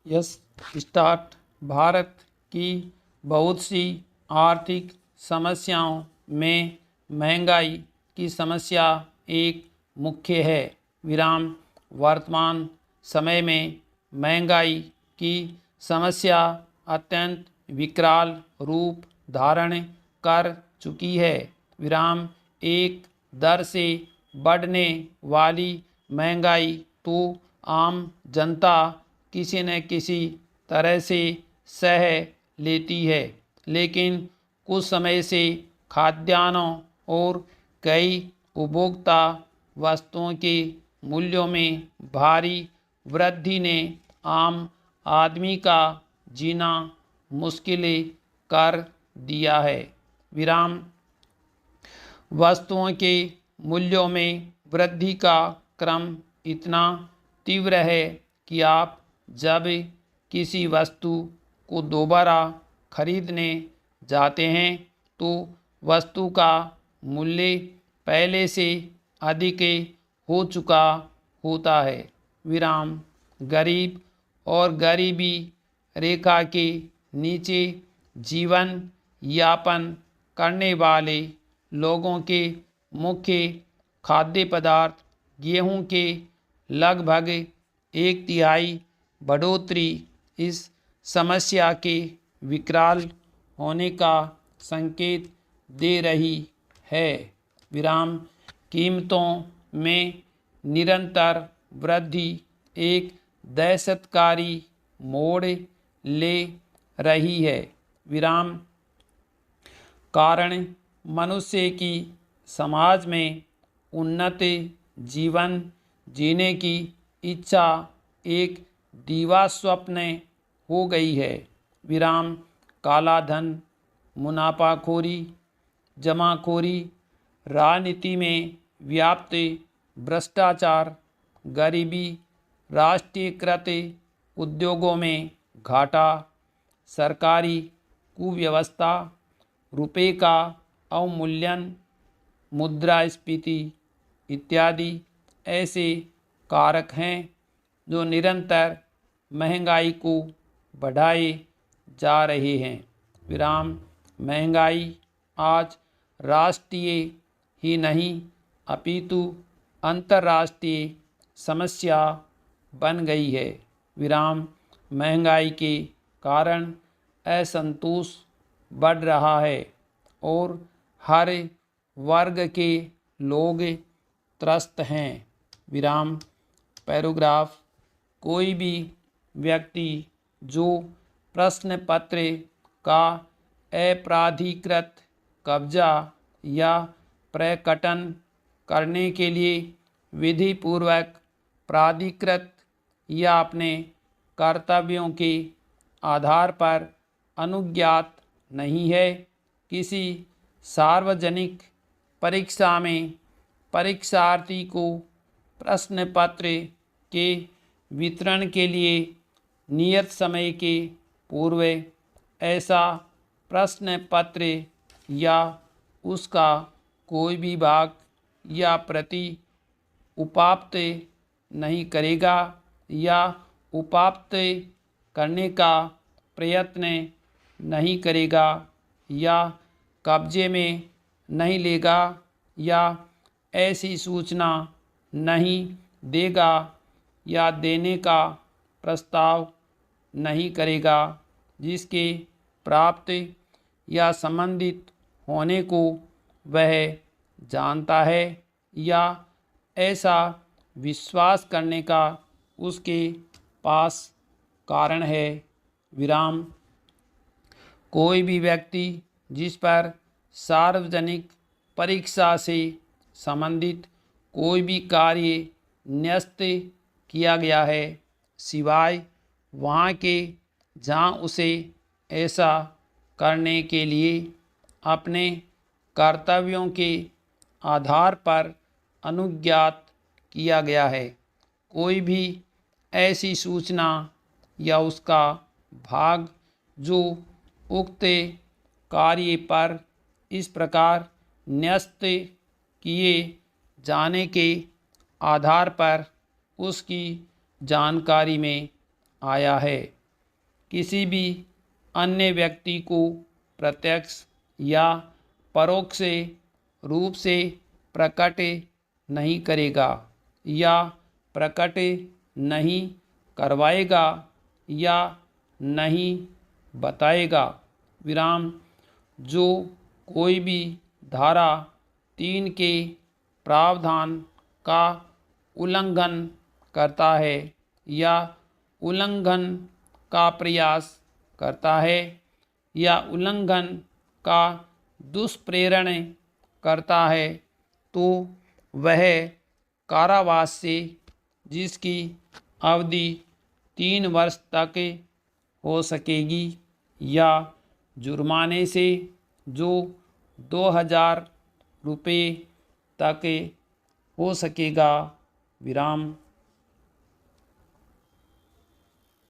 Yes start. Bharat की बहुत सी आर्थिक समस्याओं में महंगाई की समस्या एक मुख्य है। विराम वर्तमान समय में महंगाई की समस्या अत्यंत विकराल रूप धारण कर चुकी है। विराम एक दर से बढ़ने वाली महंगाई तो आम जनता किसी न किसी तरह से सह लेती है, लेकिन कुछ समय से खाद्यान्नों और कई उपभोक्ता वस्तुओं के मूल्यों में भारी वृद्धि ने आम आदमी का जीना मुश्किल कर दिया है। विराम वस्तुओं के मूल्यों में वृद्धि का क्रम इतना तीव्र है कि आप जब किसी वस्तु को दोबारा खरीदने जाते हैं तो वस्तु का मूल्य पहले से अधिक हो चुका होता है। विराम गरीब और गरीबी रेखा के नीचे जीवन यापन करने वाले लोगों के मुख्य खाद्य पदार्थ गेहूं के लगभग 1/3 बढ़ोतरी इस समस्या के विकराल होने का संकेत दे रही है। विराम कीमतों में निरंतर वृद्धि एक दहशतकारी मोड़ ले रही है। विराम कारण मनुष्य की समाज में उन्नत जीवन जीने की इच्छा एक दीवा स्वप्न हो गई है। विराम काला धन, मुनाफाखोरी, जमाखोरी, राजनीति में व्याप्त भ्रष्टाचार, गरीबी, राष्ट्रीयकृत उद्योगों में घाटा, सरकारी कुव्यवस्था, रुपये का अवमूल्यन, मुद्रास्फीति इत्यादि ऐसे कारक हैं जो निरंतर महंगाई को बढ़ाए जा रहे हैं। विराम महंगाई आज राष्ट्रीय ही नहीं अपितु अंतर्राष्ट्रीय समस्या बन गई है। विराम महंगाई के कारण असंतोष बढ़ रहा है और हर वर्ग के लोग त्रस्त हैं। विराम पैराग्राफ कोई भी व्यक्ति जो प्रश्न पत्र का अपराधीकृत कब्जा या प्रकटन करने के लिए विधिपूर्वक प्राधिकृत या अपने कर्तव्यों के आधार पर अनुज्ञात नहीं है, किसी सार्वजनिक परीक्षा में परीक्षार्थी को प्रश्न पत्र के वितरण के लिए नियत समय के पूर्व ऐसा प्रश्न पत्र या उसका कोई भी भाग या प्रति उपाप्त नहीं करेगा या उपाप्त करने का प्रयत्न नहीं करेगा या कब्जे में नहीं लेगा या ऐसी सूचना नहीं देगा या देने का प्रस्ताव नहीं करेगा जिसके प्राप्त या संबंधित होने को वह जानता है या ऐसा विश्वास करने का उसके पास कारण है। विराम कोई भी व्यक्ति जिस पर सार्वजनिक परीक्षा से संबंधित कोई भी कार्य न्यस्त किया गया है सिवाय वहाँ के जहाँ उसे ऐसा करने के लिए अपने कर्तव्यों के आधार पर अनुज्ञात किया गया है, कोई भी ऐसी सूचना या उसका भाग जो उक्त कार्य पर इस प्रकार न्यस्त किए जाने के आधार पर उसकी जानकारी में आया है। किसी भी अन्य व्यक्ति को प्रत्यक्ष या परोक्ष रूप से प्रकट नहीं करेगा या प्रकट नहीं करवाएगा या नहीं बताएगा। विराम। जो कोई भी धारा 3 के प्रावधान का उल्लंघन करता है या उल्लंघन का प्रयास करता है या उल्लंघन का दुष्प्रेरण करता है तो वह कारावास से, जिसकी अवधि 3 वर्ष तक हो सकेगी, या जुर्माने से जो 2000 रुपये तक हो सकेगा। विराम।